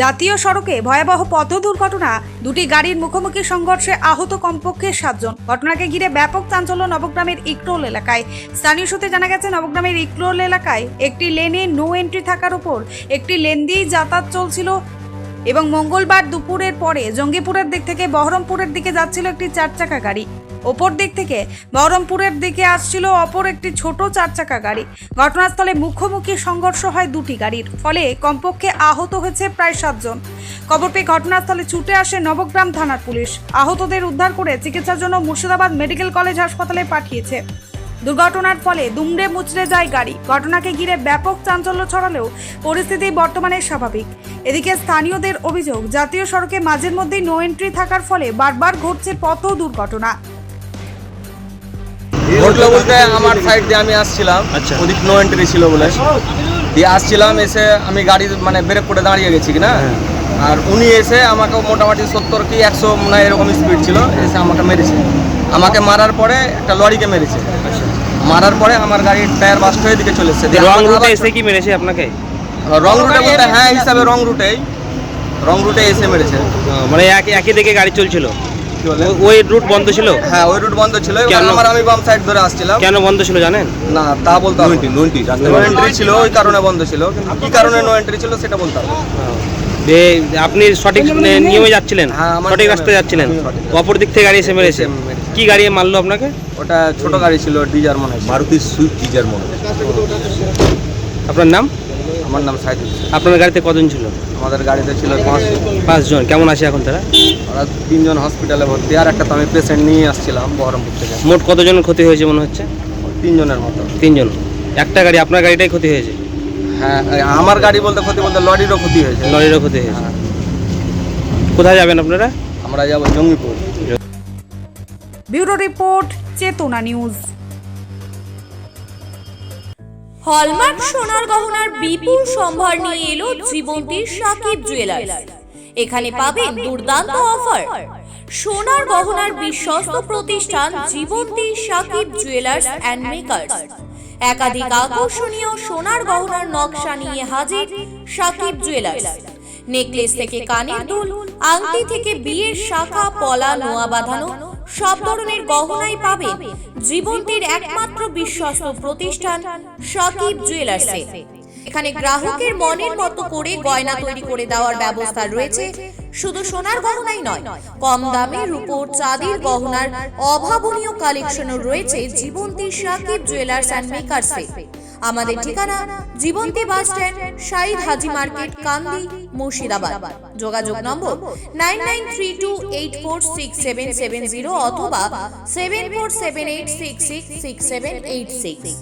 জাতীয় সড়কে ভয়াবহ পথ দুর্ঘটনা, দুটি গাড়ির মুখোমুখি সংঘর্ষে আহত কমপক্ষে 7 জন। ঘটনাকে ঘিরে ব্যাপক চাঞ্চল্য নবগ্রামের ইকরোল এলাকায়। স্থানীয় সূত্রে জানা গেছে, নবগ্রামের ইকরোল এলাকায় একটি লেনে নো এন্ট্রি থাকার উপর একটি লেন দিয়েই যাতায়াত চলছিল এবং মঙ্গলবার দুপুরের পরে জঙ্গিপুরের দিক থেকে বহরমপুরের দিকে যাচ্ছিল একটি 4 চাকা গাড়ি। ওপর দিক থেকে বহরমপুরের দিকে আসছিল অপর একটি ছোট 4 চাকা গাড়ি। ঘটনাস্থলে মুখোমুখি সংঘর্ষ হয় দুটি গাড়ির, ফলে কমপক্ষে আহত হয়েছে প্রায় 7 জন। খবর পেয়ে ঘটনাস্থলে ছুটে আসে নবগ্রাম থানার পুলিশ। আহতদের উদ্ধার করে চিকিৎসার জন্য মুর্শিদাবাদ মেডিকেল কলেজ হাসপাতালে পাঠিয়েছে। দুর্ঘটনার ফলে দুমড়ে মুচড়ে যায় গাড়ি। ঘটনাকে ঘিরে ব্যাপক চাঞ্চল্য ছড়ালেও পরিস্থিতি বর্তমানে স্বাভাবিক। এদিকে স্থানীয়দের অভিযোগ, জাতীয় সড়কে মাঝের মধ্যেই নো এন্ট্রি থাকার ফলে বারবার ঘটছে পথ দুর্ঘটনা। ঘটলো বলতে আমার সাইড দিয়ে আমি আসছিলাম, ওদিক নো এন্ট্রি ছিল বলে দিয়ে আসছিলাম, এসে আমি গাড়ি মানে ব্রেক করে দাঁড়িয়ে গেছি কিনা, আর উনি এসে আমাকে মোটামুটি 70 কি 100 মনে হয় এরকম স্পিড ছিল, এসে আমাকে মেরেছে। আমাকে মারার পরে একটা লরিকে মেরেছে। মারার পরে আমার গাড়ির টায়ার বাস্ট হয়ে দিকে চলে এসেছে। রং রুটে এসে কি মেরেছে আপনাকে? রং রুটে বলতে হ্যাঁ হিসাবে রং রুটে এসে মেরেছে। মানে একই দিকে গাড়ি চলছিল, ওই রুট বন্ধ ছিল? হ্যাঁ, ওই রুট বন্ধ ছিল। আমি বাম সাইড ধরে আসছিলাম। কেন বন্ধ ছিল জানেন? না, তা বলতে হবে। নো এন্ট্রি ছিল, ওই কারণে বন্ধ ছিল, কিন্তু কি কারণে নো এন্ট্রি ছিল সেটা বলতে হবে। আপনি সঠিক নিয়মে যাচ্ছিলেন, সঠিক রাস্তায় যাচ্ছিলেন, অপর দিক থেকে গাড়ি এসে মেরেছে। কি গাড়ি মারলো আপনাকে? ওটা ছোট গাড়ি ছিল, ডিজার মনে হয়, মারুতি সুইফট ডিজার মনে হয়। আপনার নাম? আমার নাম সাইদুল। আপনার গাড়িতে কজন ছিল? আমাদের গাড়িতে ছিল 5 জন। কেমন আছে এখন তারা? ওরা 3 জন হসপিটালে ভর্তি, আর একটা তো আমি পেশেন্ট নিয়ে আসছিলাম বহরমপুর থেকে। মোট কতজনের ক্ষতি হয়েছে মনে হচ্ছে? 3 জনের মতো। 3 জন। একটা গাড়ি, আপনার গাড়িটাই ক্ষতি হয়েছে? হ্যাঁ, আমার গাড়ি বলতে ক্ষতি বলতে লরিরও ক্ষতি হয়েছে। লরিরও ক্ষতি হয়েছে। কোথায় যাবেন আপনারা? আমরা যাব জঙ্গিপুর। ব্যুরো রিপোর্ট, চেতনা নিউজ। হলমার্ক সোনার গহনার বিপুল সম্ভার নিয়ে এলো জীবন্তীর সাকিব জুয়েলার্স। এখানে পাবেন দুর্দান্ত অফার। সোনার গহনার বিশ্বস্ত প্রতিষ্ঠান জীবন্তী সাকিব জুয়েলার্স অ্যান্ড মেকার্স। একাধিক আকর্ষণীয় সোনার গহনার নকশা নিয়ে হাজির সাকিব জুয়েলার্স। নেকলেস থেকে কানের দুল, আংটি থেকে বিয়ের শাখা, পলা, নোয়া বাঁধানো সব ধরনের গহনাই পাবেন জীবন্তীর একমাত্র বিশ্বস্ত প্রতিষ্ঠান সাকিব জুয়েলার্সে। এখানে গ্রাহকের মনের মতো করে গয়না তৈরি করে দেওয়ার ব্যবস্থা রয়েছে। শুধু সোনার গহনাই নয়, কম দামে রূপোর চাঁদির গহনার অভাবনীয় কালেকশনও রয়েছে জীবন্তী সাকিব জুয়েলার্স অ্যান্ড মেকার্সে। আমাদের ঠিকানা জীবন্তী বাস স্ট্যান্ড, শাহিদ হাজি মার্কেট, কান্দি, মুর্শিদাবাদ। যোগাযোগ নম্বর 9932846770 অথবা 7478666786।